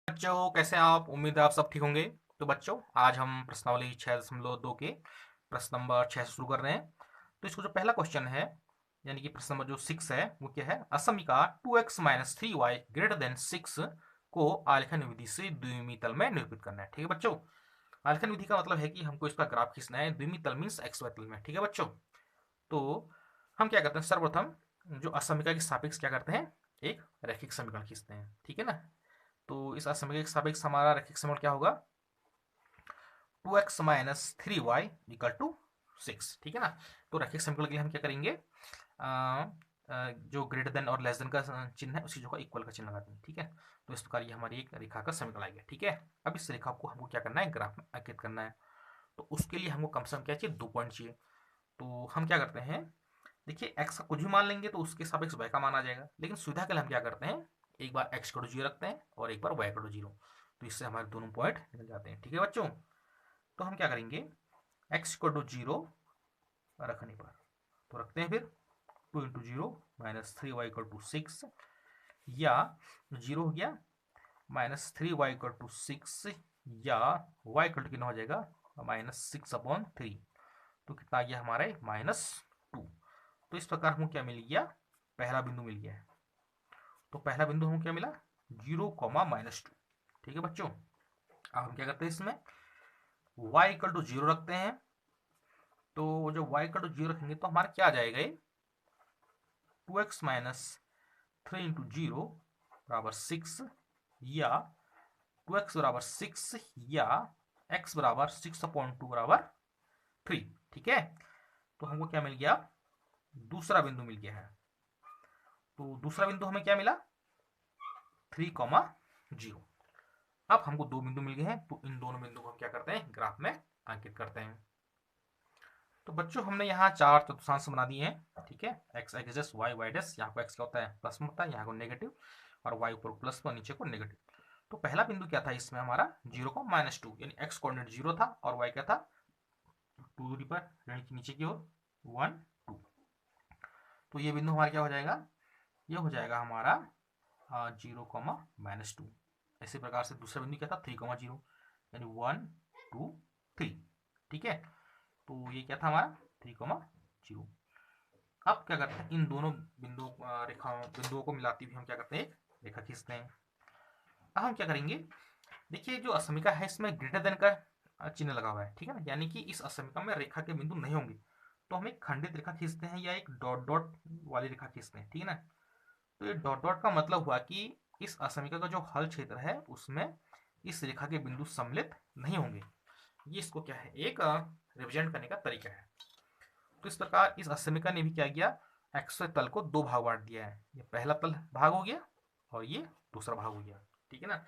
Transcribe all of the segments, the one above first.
बच्चों कैसे हैं आप? उम्मीद है आप सब ठीक होंगे। तो बच्चों आज हम प्रश्नावली 6.2 के प्रश्न नंबर 6 से शुरू कर रहे हैं। तो इसको जो पहला क्वेश्चन है यानी कि प्रश्न नंबर जो 6 है वो क्या है, असमीका 2x minus 3y greater than 6 को आलेखन विधि से द्विमीय तल में निरूपित करना है। ठीक है बच्चों, आलेखन विधि का मतलब है कि हमको इसका ग्राफ खींचना है द्विमीय तल मीन्स एक्स वाई तल में। ठीक है बच्चों, तो हम क्या करते हैं, सर्वप्रथम जो असमीका के सापेक्ष क्या करते हैं, एक रैखिक समीकरण खींचते हैं। ठीक है ना, तो इस असमीकरण के सापेक्ष हमारा रैखिक समीकरण क्या होगा, 2x minus 3y equal to 6। ठीक है ना, तो रैखिक समीकरण के लिए हम क्या करेंगे, जो ग्रेटर देन और लेस देन का चिन्ह है उसी जगह इक्वल का चिन्ह लगाते हैं। ठीक है, तो इस प्रकार ये हमारी एक रेखा का समीकरण आ गया। ठीक है, अब इस रेखा को हमको क्या करना है, ग्राफ में अंकित करना है। तो उसके लिए हमको कम से कम क्या चाहिए, 2 पॉइंट चाहिए। तो हम क्या करते हैं, देखिए x का कुछ भी मान लेंगे तो उसके सापेक्ष y का मान आ जाएगा, लेकिन सुविधा के लिए हम क्या करते हैं, एक बार x को 0 रखते हैं और एक बार y को 0, तो इससे हमारे दोनों पॉइंट निकल जाते हैं। ठीक है बच्चों, तो हम क्या करेंगे, x को 0 रखने पर तो रखते हैं, फिर 2 into 0 minus 3y equal to 6, या 0 हो गया माइनस 3y इक्वल टू 6, या y इक्वल टू कितना हो जाएगा, -6/3, तो कितना आ गया हमारा -2। तो इस प्रकार हमको क्या मिल गया, पहला बिंदु मिल गया है। तो पहला बिंदु हमको क्या मिला, 0, -2। ठीक है बच्चों, अब हम क्या करते हैं, इसमें y इक्वल टू 0 रखते हैं। तो जो y इक्वल टू 0 रखेंगे तो हमारा क्या आ जाएगा, ये 2x माइनस 3 इंटू 0 बराबर 6, या 2x बराबर 6, या x बराबर 6/2 बराबर 3। ठीक है, तो हमको क्या मिल गया, दूसरा बिंदु मिल गया है। तो दूसरा बिंदु हमें क्या मिला, 3,0। अब हमको 2 बिंदु मिल गए हैं, तो इन दोनों बिंदु को हम क्या करते हैं, ग्राफ में अंकित करते हैं। तो बच्चों हमने यहाँ 4 चतुर्थांश बना दिए हैं। ठीक है, x x y y dash, यहाँ को एक्स क्या होता है, प्लस में होता है, यहाँ को नेगेटिव, और वाई ऊपर प्लस में, नीचे को नेगेटिव। तो पहला बिंदु क्या था इसमें हमारा, 0,-2, यानी एक्स कोऑर्डिनेट 0 था और वाई क्या था, 2 दूरी पर ऋण की नीचे की ओर 1 2। तो ये बिंदु हमारा क्या हो जाएगा, ये हो जाएगा हमारा 0,-2। इसी प्रकार से दूसरा बिंदु क्या था, 3,0, यानी 1 2 3। ठीक है, तो ये क्या था हमारा 3,0। अब क्या करते हैं, इन दोनों बिंदुओं को मिलाते हुए हम क्या करते हैं, एक रेखा खींचते हैं। अब हम क्या करेंगे, देखिए जो असमिका है इसमें ग्रेटर देन का चिन्ह लगा हुआ है। ठीक है ना, यानी कि इस असमिका में रेखा के बिंदु नहीं होंगे, तो हम एक खंडित रेखा खींचते हैं या एक डॉट डॉट वाली रेखा खींचते हैं। ठीक है ना, तो ये डॉट डॉट का मतलब हुआ कि इस असमिका का जो हल क्षेत्र है उसमें इस रेखा के बिंदु सम्मिलित नहीं होंगे। ये इसको क्या है, एक रिप्रेजेंट करने का तरीका है। तो इस प्रकार इस असमिका ने भी क्या किया, एक्सवाई तल को 2 भाग बांट दिया है। ये पहला तल भाग हो गया और ये दूसरा भाग हो गया। ठीक है ना,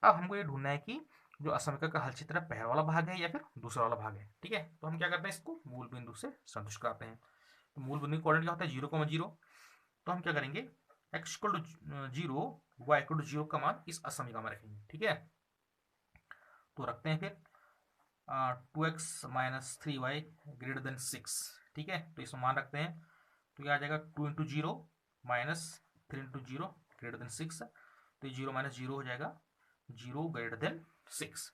अब हमको ये ढूंढना है कि जो असमिका का हल क्षेत्र है, पहला वाला भाग है या फिर दूसरा वाला भाग है। ठीक है, तो हम क्या करते हैं, इसको मूल बिंदु से संतुष्ट कराते हैं। तो मूल बिंदु का कोऑर्डिनेट क्या होता है, 0,0। तो हम क्या करेंगे, x equal to 0, y equal to 0 का मान इस असमिका में रखेंगे। ठीक है, तो रखते हैं फिर 2x minus 3y greater than 6। ठीक है, तो इसमें मान रखते हैं, तो ये आ जाएगा 2 into 0 minus 3 into 0 greater than 6। तो ये 0 माइनस 0 हो जाएगा, 0 ग्रेटर देन 6।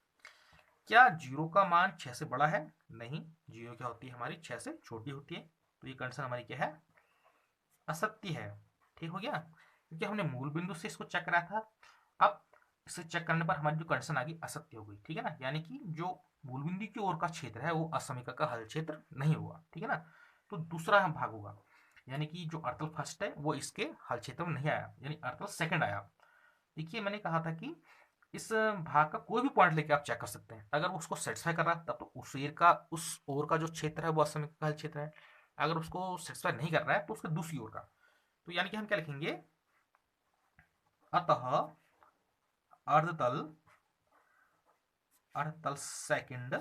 क्या 0 का मान 6 से बड़ा है, नहीं, 0 क्या होती है हमारी, 6 से छोटी होती है। तो ये कंडीशन हमारी क्या है, असत्य है। ठीक हो गया, क्योंकि हमने मूल बिंदु से इसको चेक करा था। अब इसे चेक करने पर हमारी जो कंडीशन आ गई असत्य हो गई। ठीक है ना, यानी कि जो मूल बिंदु की ओर का क्षेत्र है वो असमिका का हल क्षेत्र नहीं होगा। ठीक है ना, तो दूसरा हम भाग होगा, यानी कि जो अर्थल फर्स्ट है वो इसके हल क्षेत्र में नहीं आया, यानी अर्थल सेकंड आया। देखिए मैंने कहा था कि इस भाग का कोई भी पॉइंट लेके आप चेक कर सकते हैं, अगर वो उसको सेटिस्फाई कर रहा है तब तो उस ओर का जो क्षेत्र है वो असमिका का हल क्षेत्र है। अगर उसको सेटिस्फाई नहीं कर रहा है तो उसके दूसरी ओर का। तो यानी कि हम क्या लिखेंगे, अतः अर्धतल अर्धतल सेकंड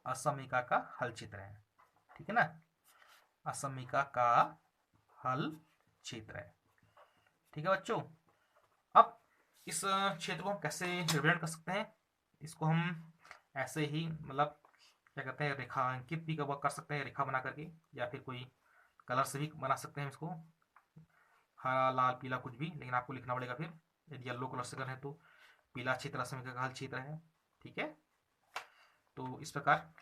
असमिका का हल क्षेत्र है। ठीक है ना, असमिका का हल क्षेत्र है। ठीक है बच्चों, अब इस क्षेत्र को हम कैसे रिप्रेजेंट कर सकते हैं, इसको हम ऐसे ही मतलब क्या कहते हैं, रेखांकित भी कर सकते हैं, रेखा बना करके, या फिर कोई कलर से भी बना सकते हैं इसको, हरा लाल पीला कुछ भी, लेकिन आपको लिखना पड़ेगा फिर, यदि येलो कलर से कर है तो। पीला क्षेत्र असमिका का हल क्षेत्र है। ठीक है, तो इस प्रकार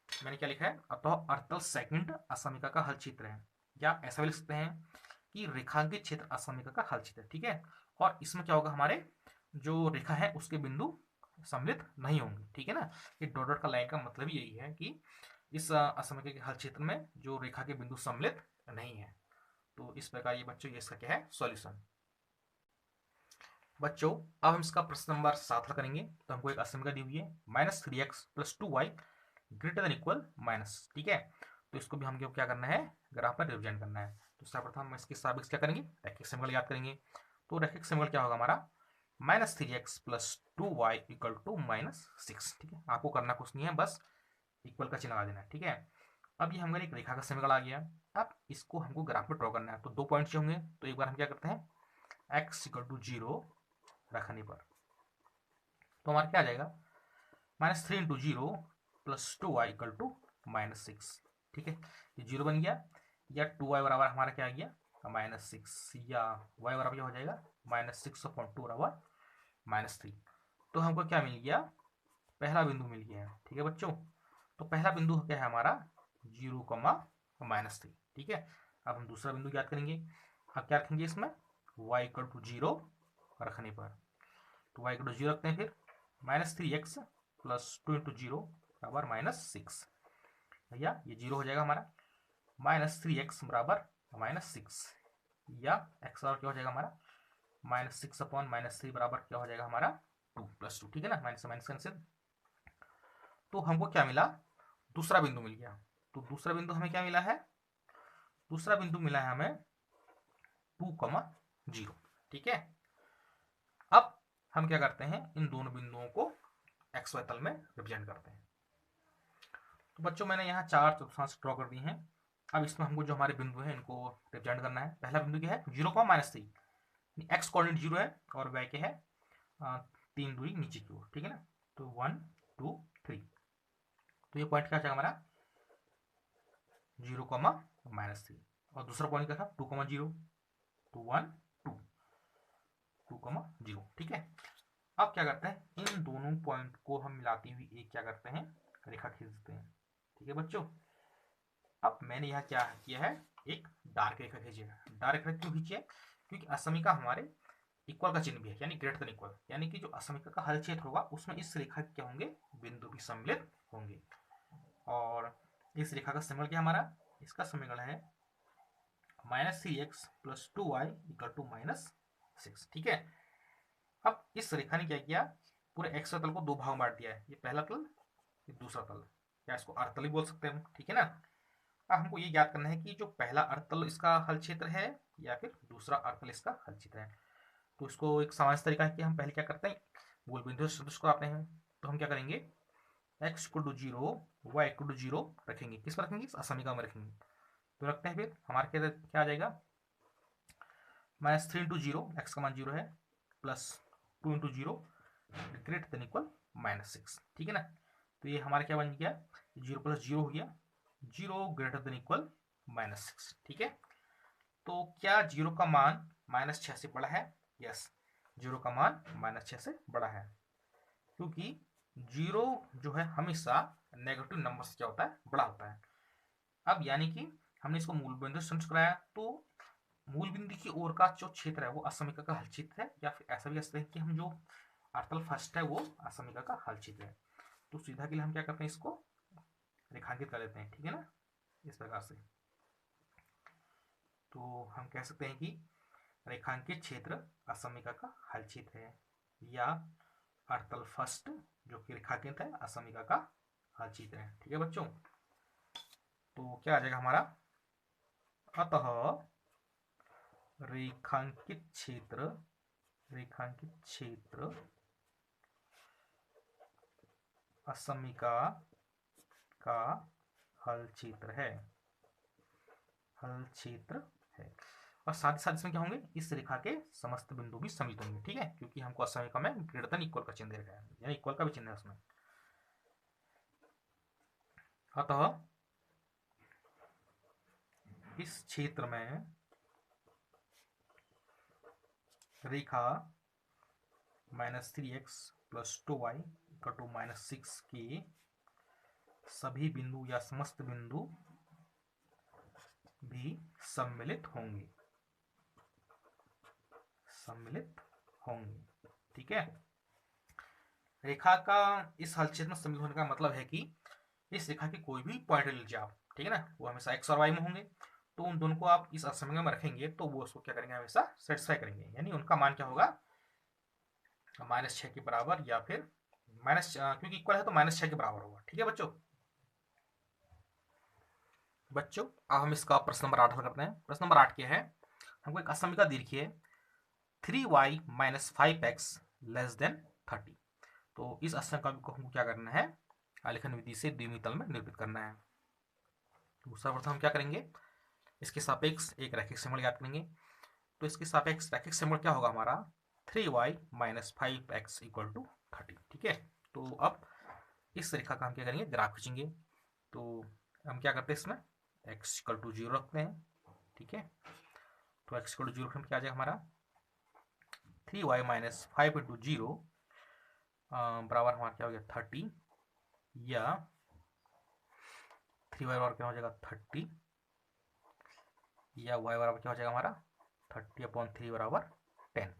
मैंने क्या लिखा है, अतः अर्थल सेकंड असमिका का हल क्षेत्र है, या ऐसा भी लिख सकते हैं कि रेखांकित क्षेत्र असमिका का हल क्षेत्र है। ठीक है, और इसमें क्या होगा, हमारे जो रेखा है उसके बिंदु सम्मिलित नहीं होंगे। ठीक है ना, ये डॉट डॉट का लाइन का मतलब यही है कि इस असमिका के हल क्षेत्र में जो रेखा के बिंदु सम्मिलित नहीं है। तो इस प्रकार ये बच्चों ये इसका क्या है, सॉल्यूशन। बच्चों अब हम इसका प्रश्न नंबर 7 हल करेंगे। तो हमको एक असमिका दी हुई है -3x + 2y greater than equal minus. ठीक है, तो इसको भी हमको क्या करना है, ग्राफ में रिप्रेजेंट करना है। तो सर्वप्रथम हम इसके साबिक क्या करेंगे, रैखिक समीकरण याद करेंगे। तो रैखिक समीकरण क्या होगा हमारा, -3x + 2y = -6। ठीक है, आपको करना कुछ नहीं है, बस इक्वल का चिन्ह लगा देना है। ठीक है, अब ये हमारे एक रेखा का समीकरण आ गया। अब इसको हमको ग्राफ में ड्रॉ करना है। तो 2 पॉइंट्स होंगे, तो एक बार हम क्या करते हैं, x = 0 रखने पर तो हमारा क्या आ जाएगा, -3 × 0 + 2y = -6। ठीक है, ये 0 बन गया, या 2y बराबर हमारा क्या आ गया, -6, या y बराबर क्या हो जाएगा, -6/2 बराबर -3। तो हमको क्या मिल गया, पहला बिंदु मिल गया है। ठीक है बच्चों, तो पहला बिंदु क्या है हमारा 0, -3। ठीक है, अब हम दूसरा बिंदु याद करेंगे। अब क्या रखेंगे इसमें, y = 0 रखने पर, तो y = 0 रखते हैं, फिर -3x + 2 × 0 बराबर -6। भैया ये 0 हो जाएगा हमारा, -3x बराबर -6, या x बराबर क्या हो जाएगा हमारा, -6/-3 बराबर क्या हो जाएगा हमारा 2 + 2। ठीक है ना, माइनस से माइनस कैंसिल। तो हमको क्या मिला, दूसरा बिंदु मिल गया। तो दूसरा बिंदु हमें क्या मिला है, दूसरा बिंदु मिला है हमें 2, 0। ठीक है, अब हम क्या करते हैं, इन दोनों बिंदुओं को XY तल में रिप्रेजेंट करते हैं। तो बच्चों मैंने यहाँ 4 चतुर्थांश ड्रॉ कर दिए हैं। अब इसमें हमको जो हमारे बिंदु हैं इनको रिप्रेजेंट करना है। पहला बिंदु क्या है, 0, -3, एक्स कोऑर्डिनेट 0 है और y के है 3 दूरी नीचे की ओर। ठीक है ना, तो 1, 2, 3, तो ये पॉइंट क्या हमारा 0, -3, और दूसरा पॉइंट क्या था 2, 0, तो 1, 2, 2, 0। ठीक है, अब क्या करते हैं, इन दोनों पॉइंट को हम मिलाती हुई एक क्या करते हैं, रेखा खींचते हैं। ठीक है बच्चों, अब मैंने यहाँ क्या किया है, एक डार्क रेखा खींची है। डार्क रेखा क्यों खींची है, क्योंकि असमिका हमारे इक्वल का चिन्ह भी है, यानी ग्रेटर देन इक्वल, यानी कि जो असमिका का हल क्षेत्र होगा उसमें इस रेखा के क्या होंगे, बिंदु भी सम्मिलित होंगे। और इस रेखा का समीकरण क्या हमारा, इसका समीकरण है -3x + 2y = -6। ठीक है, अब इस रेखा ने क्या किया, पूरे एक्स तल को 2 भाग में बांट दिया है, ये पहला तल, ये दूसरा तल, या इसको अर्धतल भी बोल सकते हैं हम। ठीक है ना, अब हमको ये याद करना है कि जो पहला अर्धतल इसका हल क्षेत्र है या फिर दूसरा अर्धतल इसका हल क्षेत्र है। तो इसको एक सामान्य तरीका है कि हम पहले क्या करते हैं, मूल बिंदु से सदृश को आते हैं। तो हम क्या करेंगे, x = 0, y = 0 रखेंगे। किस पर रखेंगे, इस असमिका में रखेंगे। तो रखते हैं, फिर हमारे क्या आ जाएगा, -3 × 0, x का मान 0 है, +2 × 0 ग्रेटर देन इक्वल -6। ठीक है ना, तो ये हमारा क्या बन गया, 0 + 0 हो गया, 0 ग्रेटर देन इक्वल -6। ठीक है, तो क्या 0 का मान -6 से बड़ा है, यस, 0 का मान -6 से बड़ा है, क्योंकि 0 जो है हमेशा नेगेटिव नंबर से क्या होता है, बड़ा होता है। अब यानी कि हमने इसको मूल बिंदु से संतुष्ट कराया, तो मूल बिंदु की ओर का जो क्षेत्र है वो असमिका का हल क्षेत्र है, या फिर ऐसा भी कह सकते हैं कि हम जो अर्थल फर्स्ट है वो असमिका का हल क्षेत्र है। तो सुविधा के लिए हम क्या करते हैं, इसको रेखांकित कर लेते हैं। ठीक है ना, इस प्रकार से। तो हम कह सकते हैं कि रेखांकित क्षेत्र असमिका का हल क्षेत्र है, या अर्थल फर्स्ट जो कि रेखांकित है असमिका का हल क्षेत्र है। ठीक है बच्चों, तो क्या आ जाएगा हमारा, अतः रेखांकित क्षेत्र असमिका का हल क्षेत्र है, और साथ ही साथ इसमें क्या होंगे, इस रेखा के समस्त बिंदु भी सम्मिलित होंगे। ठीक है, क्योंकि हमको असमिका में ग्रेटर देन इक्वल का चिन्ह दे रखा है, यानी इक्वल का भी चिन्ह है उसमें। अतः इस क्षेत्र में रेखा -3x + 2y = -6 के सभी बिंदु या समस्त बिंदु भी सम्मिलित होंगे, ठीक है। रेखा का इस हल क्षेत्र में सम्मिलित होने का मतलब है कि इस रेखा के कोई भी पॉइंट ले लीजिए आप, ठीक है ना, वो हमेशा x और y में होंगे, तो उन दोनों को आप इस असममित में रखेंगे तो वो उसको क्या करेंगे, हमेशा सेटिस्फाई करेंगे, यानी उनका मान क्या होगा, -6 के बराबर, या फिर क्योंकि इक्वल है तो -6 के बराबर होगा, ठीक है बच्चों। अब हम इसका प्रश्न नंबर 8 हल करते हैं। प्रश्न नंबर 8 क्या है, हमको एक असमिका दी रखी है 3y - 5x <30। तो इस असमिका को हमको क्या करना है, आलेखन विधि से द्विमीय तल में निरूपित करना है। तो सर्वप्रथम हम क्या करेंगे, इसके सापेक्ष एक रैखिक समकोण ज्ञात करेंगे। तो इसके सापेक्ष रैखिक समकोण क्या होगा हमारा, 3y - 5x = 30, ठीक है। तो अब इस रेखा का हम क्या करेंगे, ग्राफ खींचेंगे। तो हम क्या करते हैं, इसमें x = 0 रखते हैं, ठीक है। तो x = 0 क्या आ जाएगा हमारा, 3y - 5 × 0 बराबर हमारा क्या हो गया 30, या 3y बराबर क्या हो जाएगा 30, या y बराबर क्या हो जाएगा हमारा 30/3 = 10।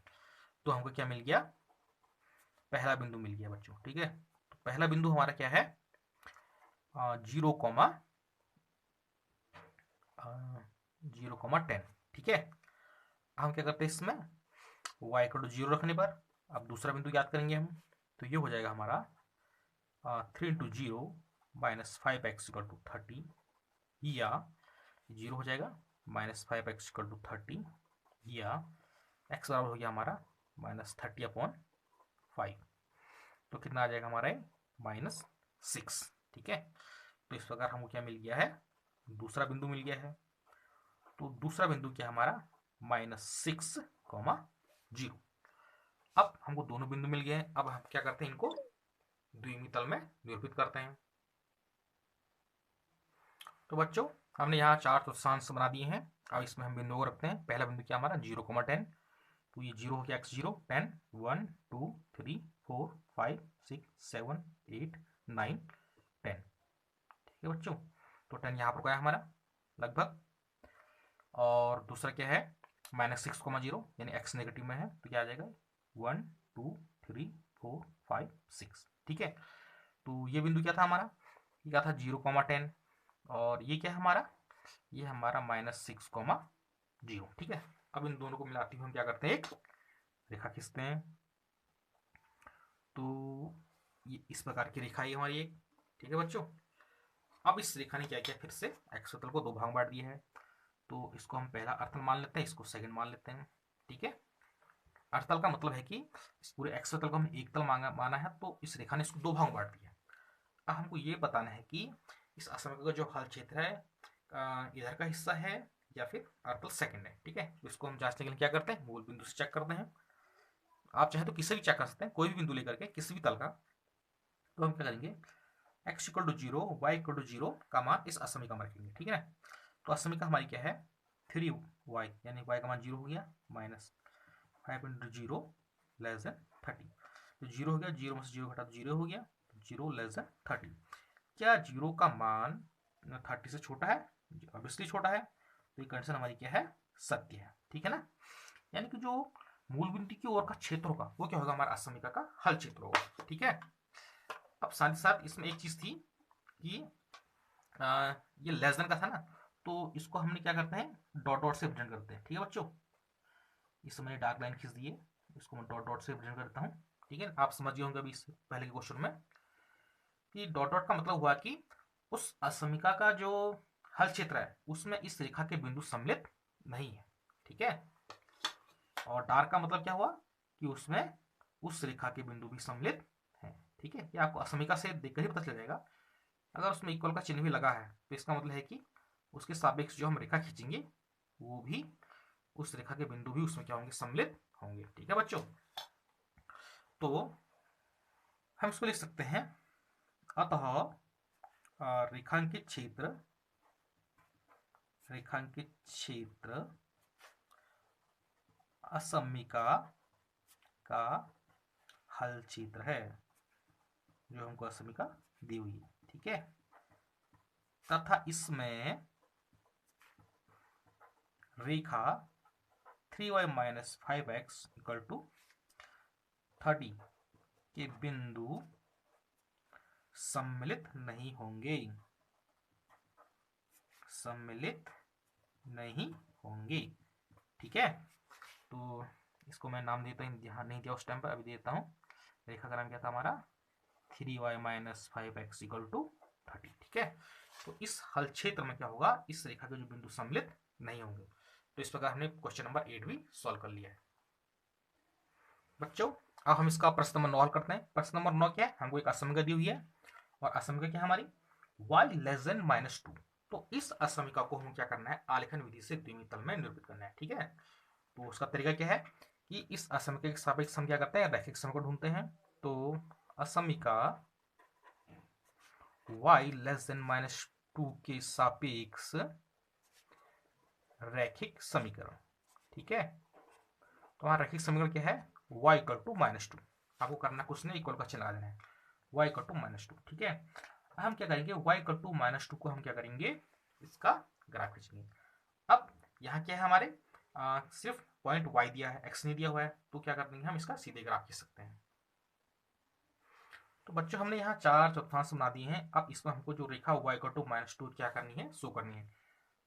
तो हमको क्या मिल गया, पहला बिंदु मिल गया बच्चों, ठीक है। तो पहला बिंदु हमारा क्या है, 0,10, ठीक है। हम क्या करते हैं, इसमें y = 0 रखने पर अब दूसरा बिंदु याद करेंगे हम। तो ये हो जाएगा हमारा 3 × 0 - 5x = 30, या 0 हो जाएगा -5x = 30, या x बराबर हो गया हमारा -30/5। तो कितना आ जाएगा हमारा -6, ठीक है। तो इस प्रकार हमको क्या मिल गया है, दूसरा बिंदु मिल गया है। तो दूसरा बिंदु क्या हमारा -6, 0। अब हमको दोनों बिंदु मिल गए हैं। अब हम क्या करते हैं, इनको द्विमीय तल में निरूपित करते हैं। तो बच्चों हमने यहाँ 4 चतुर्थांश बना दिए हैं। अब इसमें हम बिंदुओं को रखते हैं। पहला बिंदु क्या हमारा 0,10, तो ये 0 हो गया, x0, 10, 1 2 3 4 5 6 7 8 9 10, ठीक है बच्चों। तो 10 यहाँ पर गया हमारा लगभग। और दूसरा क्या है -6,0, यानी x नेगेटिव में है, तो क्या आ जाएगा 1 2 3 4 5 6, ठीक है। तो ये बिंदु क्या था हमारा, ये क्या था 0,10, और ये क्या है हमारा, ये हमारा -6,0, ठीक है। अब इन दोनों को मिलाते हुए हम क्या करते हैं, एक रेखा खींचते हैं। तो ये इस प्रकार की रेखा है हमारी एक, ठीक है बच्चों। अब इस रेखा ने क्या किया, फिर से x तल को 2 भाग बांट दिया है। तो इसको हम पहला अर्थल मान लेते हैं, इसको सेकंड मान लेते हैं, ठीक है। अर्थल का मतलब है कि इस पूरे x तल को हमने एक तल माना है, तो इस रेखा ने इसको 2 भाग बांट दिया। अब हमको ये बताना है कि इस असममिका का जो हल क्षेत्र है इधर का हिस्सा है या फिर अर्थल सेकंड है, ठीक है। तो इसको हम जांचने के लिए क्या करते हैं, मूल बिंदु से चेक करते हैं। आप चाहे तो किसी भी चेक कर सकते हैं, कोई भी बिंदु लेकर के किसी भी तल का। तो हम क्या करेंगे, x = 0 y = 0 का मान इस असममिका में रखेंगे, ठीक है ना। तो असममिका हमारी क्या है 3y, यानी y का मान 0 हो गया, -5 × 0 <30। तो 0 हो गया, 0 में से 0 घटा तो 0 हो गया, 0 <30। क्या 0 का मान 30 से छोटा है, ऑब्वियसली छोटा है। तो ये कंडीशन हमारी क्या है, सत्य है, ठीक है ना। यानी कि जो मूल बिंदु की ओर का क्षेत्र होगा वो क्या होगा, हमारा असममिका का हल क्षेत्र होगा, ठीक है। अब साथ ही साथ इसमें एक चीज थी कि ये लेस देन का था ना, तो इसको हमने क्या करते हैं, डॉट डॉट से रिप्रेजेंट करते हैं, ठीक है बच्चों। इसमें मैंने डार्क लाइन खींच दी है, इसको मैं डॉट डॉट से रिप्रेजेंट करता हूँ, ठीक है। आप समझिए होंगे अभी इस पहले के क्वेश्चन में कि डॉट डॉट का मतलब हुआ कि उस असममिका का जो हल क्षेत्र है उसमें इस रेखा के बिंदु सम्मिलित नहीं है, ठीक है। और डार्क का मतलब क्या हुआ कि उसमें उस रेखा के बिंदु भी सम्मिलित हैं, ठीक है। ये आपको असममिका से देखकर ही पता चल जाएगा। अगर उसमें इक्वल का चिन्ह भी लगा है तो इसका मतलब है कि उसके सापेक्ष जो हम रेखा खींचेंगे वो भी, उस रेखा के बिंदु भी उसमें क्या होंगे, सम्मिलित होंगे, ठीक है बच्चों। तो हम इसको लिख सकते हैं, अतः रेखांकित क्षेत्र असममिका का हल क्षेत्र है जो हमको असमिका दी हुई है, ठीक है। तथा इसमें रेखा 3y minus 5x equal to 30 के बिंदु सम्मिलित नहीं होंगे, सम्मिलित नहीं होंगे, ठीक है। तो इसको मैं नाम देता हूँ, ध्यान नहीं दिया उस टाइम पर, अभी देता हूँ। रेखा का नाम क्या था हमारा, 3y minus 5x equal to 30, ठीक है। तो इस हल क्षेत्र में क्या होगा, इस रेखा के जो बिंदु सम्मिलित नहीं होंगे। तो इस प्रकार हमने क्वेश्चन नंबर 8 भी सॉल्व कर लिया है बच्चों। अब हम इसका प्रश्न नंबर 9 हल करते हैं। प्रश्न नंबर 9 क्या है, हमको एक असमिका दी हुई है और असमिका क्या है हमारी, y लेस देन -2। तो इस असमिका को हम क्या करना है, आलेखन विधि से द्विमीय तल में निरूपित करना है, ठीक है। तो उसका तरीका क्या है कि इस असमिका के सापेक्ष हम क्या करते हैं, रैखिक समीकरण ढूंढते हैं। तो असमिका y लेस देन -2 के सापेक्ष रैखिक समीकरण, ठीक है। तो वहां रैखिक समीकरण क्या है, y इक्वल टू -2। आपको करना कुछ नहीं, इक्वल का चिन्ह लगा देना है, y इक्वल टू -2, ठीक है। हम क्या करेंगे, y इक्वल टू -2 को हम क्या करेंगे, इसका ग्राफ खींचेंगे। अब यहाँ क्या है हमारे, सिर्फ पॉइंट y दिया है, x नहीं दिया हुआ है, तो क्या कर देंगे हम, इसका सीधे ग्राफ खींच सकते हैं। तो बच्चों हमने यहाँ 4 चौथांश बना दिए हैं। अब इसमें हमको जो रेखा y इक्वल टू -2 क्या करनी है, शो करनी है।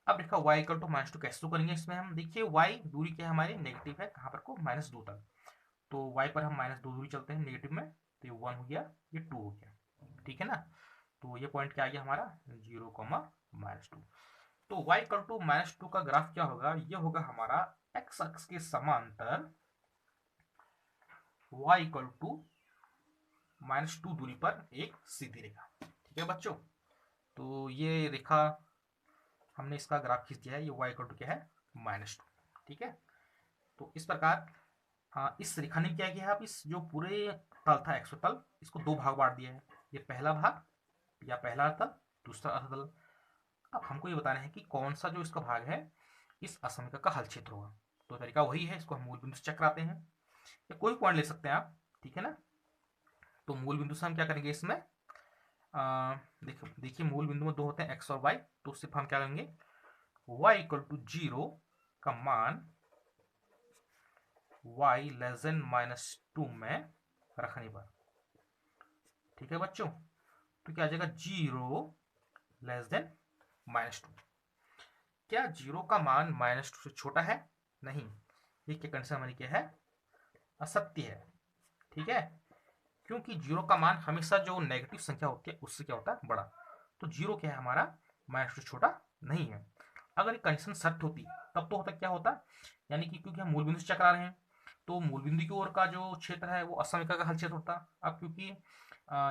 अब रेखा y इक्वल टू -2 कैसे शो करेंगे, इसमें हम देखिए y दूरी क्या है हमारी, नेगेटिव है, कहाँ पर को, -2 तक। तो y पर हम -2 दूरी चलते हैं नेगेटिव में, तो ये 1 हो गया, ये 2 हो गया, ठीक है ना। तो ये पॉइंट क्या आ गया हमारा, 0, -2। तो y इक्वल टू -2 का ग्राफ क्या होगा, ये होगा हमारा x अक्ष के समांतर y इक्वल टू -2 दूरी पर एक सीधी रेखा, ठीक है बच्चों। तो ये रेखा हमने इसका ग्राफ खींच दिया है, ये y इक्वल टू क्या है, -2, ठीक है। तो इस प्रकार इस रेखा ने क्या किया है, अब इस जो पूरे तल था एक्स तल, इसको 2 भाग बांट दिया है। ये पहला भाग या पहला तल, दूसरा अर्धतल। अब हमको ये बताना है कि कौन सा जो इसका भाग है इस असमिका का हल क्षेत्र होगा। तो तरीका वही है, इसको हम मूल बिंदु से चेक कराते हैं, या कोई पॉइंट ले सकते हैं आप, ठीक है ना। तो मूल बिंदु से हम क्या करेंगे इसमें, देखिए मूल बिंदु में 2 होते हैं, x और y। तो सिर्फ हम क्या करेंगे, y इक्वल टू 0 का मान y लेस देन -2 में रखने पर, ठीक है बच्चों। तो क्या आ जाएगा, 0 लेस देन -2। क्या 0 का मान -2 से छोटा है, नहीं, ये क्या कंडीशन हमारी क्या है, असत्य है, ठीक है। क्योंकि 0 का मान हमेशा जो नेगेटिव संख्या होती है उससे क्या होता है, बड़ा। तो 0 क्या है हमारा, -2 से छोटा नहीं है। अगर ये कंडीशन सत्य होती तब तो होता क्या होता, यानी कि क्योंकि हम मूल बिंदु से चकरा रहे हैं, तो मूल बिंदु की ओर का जो क्षेत्र है वो असमिका का हल क्षेत्र होता। अब क्योंकि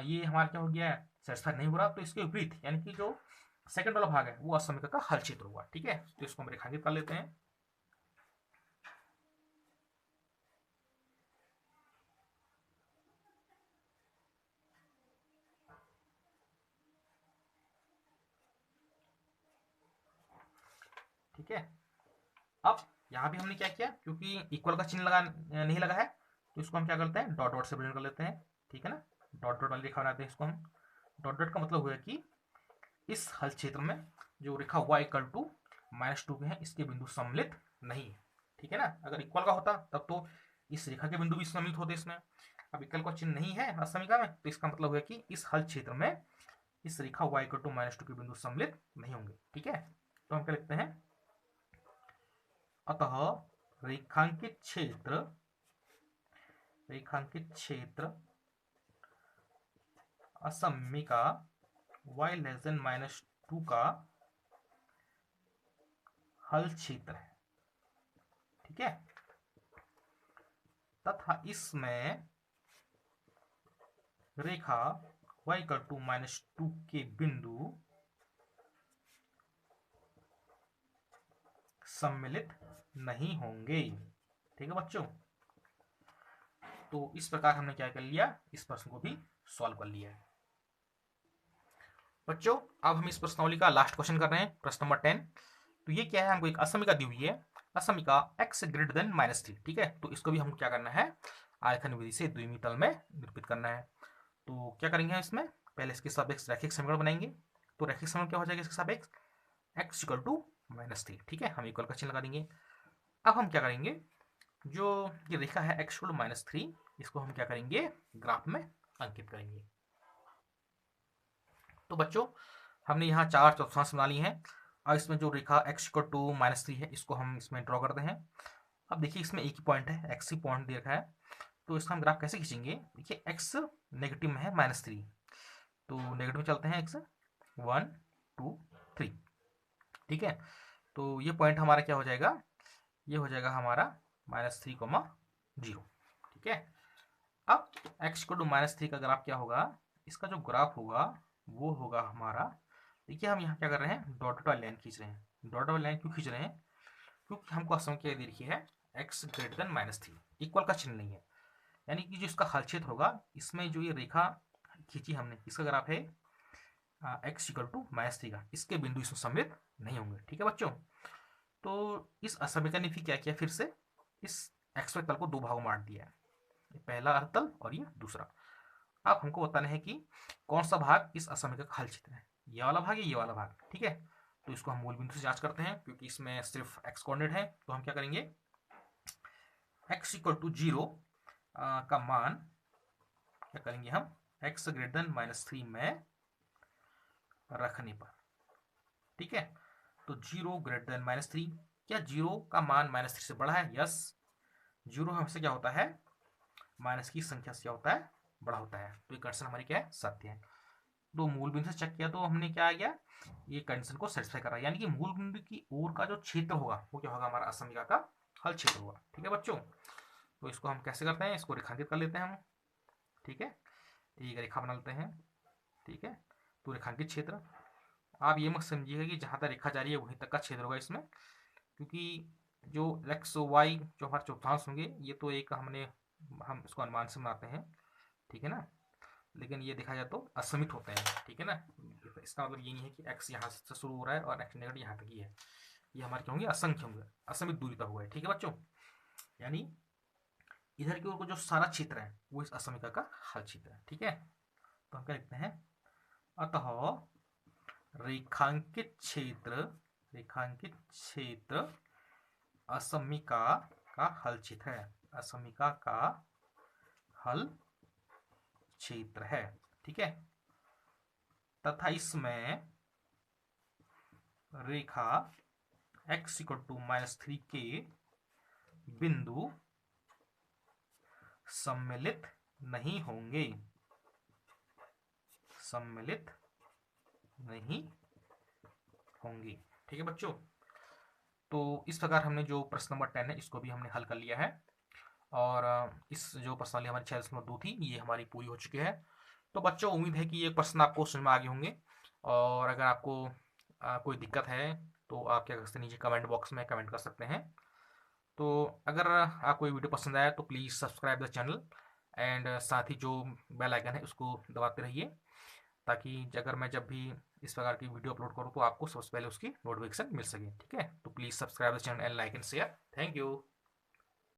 ये हमारा क्या हो गया है, सेटिस्फाई नहीं हो रहा, तो इसके विपरीत यानी कि जो सेकंड वाला भाग है वो असमिका का हल क्षेत्र हुआ, ठीक है। तो इसको हम रेखांकित कर लेते हैं। ठीक है, अब यहाँ भी हमने क्या किया, क्योंकि इक्वल का चिन्ह लगा नहीं लगा है, तो इसको हम क्या करते हैं, डॉट डॉट से रिप्रेजेंट कर लेते हैं, ठीक है ना। डॉट डॉट वाली रेखा बनाते हैं इसको हम। डॉट डॉट का मतलब हुआ कि इस हल क्षेत्र में जो रेखा y इक्वल टू -2 पे है, इसके बिंदु सम्मिलित नहीं है, ठीक है ना। अगर इक्वल का होता तब तो इस रेखा के बिंदु भी सम्मिलित होते इसमें। अब इक्वल का चिन्ह नहीं है असमिका में, तो इसका मतलब है कि इस हल क्षेत्र में इस रेखा y इक्वल टू -2 के बिंदु सम्मिलित नहीं होंगे, ठीक है। तो हम क्या लिखते हैं, अतः रेखांकित क्षेत्र असमिका y लेस देन -2 का हल क्षेत्र है, ठीक है। तथा इसमें रेखा y इक्वल टू -2 के बिंदु सम्मिलित नहीं होंगे, ठीक है बच्चों। तो इस प्रकार हमने क्या कर लिया, इस प्रश्न को भी सॉल्व कर लिया है बच्चों। अब हम इस प्रश्नावली का लास्ट क्वेश्चन कर रहे हैं, प्रश्न नंबर 10। तो ये क्या है, हमको एक असमिका दी हुई है, असमिका x ग्रेटर देन -3, ठीक है। तो इसको भी हम क्या करना है, आलेखन विधि से द्विमीय तल में निरूपित करना है। तो क्या करेंगे हम इसमें, पहले इसके सापेक्ष रैखिक समीकरण बनाएंगे। तो रैखिक समीकरण क्या हो जाएगा इसके सापेक्ष, x इक्वल टू -3, ठीक है, हम इक्वल का चिन्ह लगा देंगे। अब हम क्या करेंगे, जो ये रेखा है x इक्वल टू -3, इसको हम क्या करेंगे, ग्राफ में अंकित करेंगे। तो बच्चों हमने यहाँ 4 चतुर्थांश बना लिए हैं, और इसमें जो रेखा x इक्वल टू -3 है इसको हम इसमें ड्रॉ करते हैं। अब देखिए इसमें एक ही पॉइंट है, x ही पॉइंट दे रखा है, तो इसका हम ग्राफ कैसे खींचेंगे। देखिए x नेगेटिव में है -3, तो नेगेटिव में चलते हैं x 1 2 3, ठीक है। तो ये पॉइंट हमारा क्या हो जाएगा, ये हो जाएगा हमारा -3,0, ठीक है। अब x को टू -3 का ग्राफ क्या होगा, इसका जो ग्राफ होगा वो होगा हमारा, देखिए हम यहाँ क्या कर रहे हैं, डॉट वाली लाइन खींच रहे हैं। डॉट वाली लाइन क्यों खींच रहे हैं, क्योंकि हमको असम क्या दे रखी है, x ग्रेटर देन -3, इक्वल का चिन्ह नहीं है, यानी कि जो इसका हल क्षेत्र होगा, इसमें जो ये रेखा खींची हमने, इसका ग्राफ है x इक्वल टू -3 का, इसके बिंदु इसमें सम्मिलित नहीं होंगे, ठीक है बच्चों। तो इस असमीकरण ने फिर क्या किया, फिर से इस xy तल को दो भागों में बांट दिया है, पहला तल और ये दूसरा। अब हमको बताना है कि कौन सा भाग इस असमीकरण का हल क्षेत्र है, ये वाला भाग या ये वाला भाग, ठीक है। तो इसको हम मूल बिंदु से जांच करते हैं, क्योंकि इसमें सिर्फ x कोऑर्डिनेट है, तो हम क्या करेंगे, x इक्वल टू 0 का मान क्या करेंगे हम, x ग्रेटर देन -3 में रखने पर, ठीक है। तो 0 ग्रेटर देन -3, क्या 0 का मान -3 से बड़ा है, यस। 0 हमसे क्या होता है, माइनस की संख्या से क्या होता है, बड़ा होता है, तो ये कंडीशन हमारी क्या है, सत्य है। तो मूल बिंदु से चेक किया तो हमने क्या आ गया, ये कंडीशन को सेटिस्फाई करा, यानी कि मूल बिंदु की ओर का जो क्षेत्र होगा वो क्या होगा, हमारा असमीकरण का हल क्षेत्र होगा, ठीक है बच्चों। तो इसको हम कैसे करते हैं, इसको रेखांकित कर लेते हैं हम, ठीक है, एक रेखा बना लेते हैं, ठीक है। तो रेखांकित क्षेत्र, आप ये मत समझिएगा कि जहाँ तक रेखा जा रही है वहीं तक का क्षेत्र होगा इसमें, क्योंकि जो x y जो हमारे चौथांश होंगे, ये तो एक हम इसको अनुमान से बनाते हैं, ठीक है ना, लेकिन ये देखा जाए तो असमित होते हैं, ठीक है ना। इसका मतलब ये नहीं है कि x यहाँ से शुरू हो रहा है और x नेगेटिव यहाँ तक ही है, ये हमारे क्या होंगे, असंख्य होंगे, असमित दूरी तक हुआ है, ठीक है बच्चों। यानी इधर की ओर को जो सारा क्षेत्र है वो इस असमिका का हल क्षेत्र है, ठीक है। तो हम क्या लिखते हैं, अतः रेखांकित क्षेत्र असमिका का हल क्षेत्र है, असमिका का हल क्षेत्र है, ठीक है। तथा इसमें रेखा x इक्वल टू -3 के बिंदु सम्मिलित नहीं होंगे, सम्मिलित नहीं होंगे, ठीक है बच्चों। तो इस प्रकार हमने जो प्रश्न नंबर 10 है इसको भी हमने हल कर लिया है, और इस जो प्रश्नावली हमारी 6.2 थी ये हमारी पूरी हो चुकी है। तो बच्चों उम्मीद है कि ये प्रश्न आपको समझ में आ गए होंगे, और अगर आपको कोई दिक्कत है तो आप क्या कर सकते हैं, नीचे कमेंट बॉक्स में कमेंट कर सकते हैं। तो अगर आपको ये वीडियो पसंद आया तो please subscribe the channel, and साथ ही जो बेल आइकन है उसको दबाते रहिए, ताकि अगर मैं जब भी इस प्रकार की वीडियो अपलोड करूँ तो आपको सबसे पहले उसकी नोटिफिकेशन मिल सके, ठीक है। तो please subscribe the channel and like and share, thank you.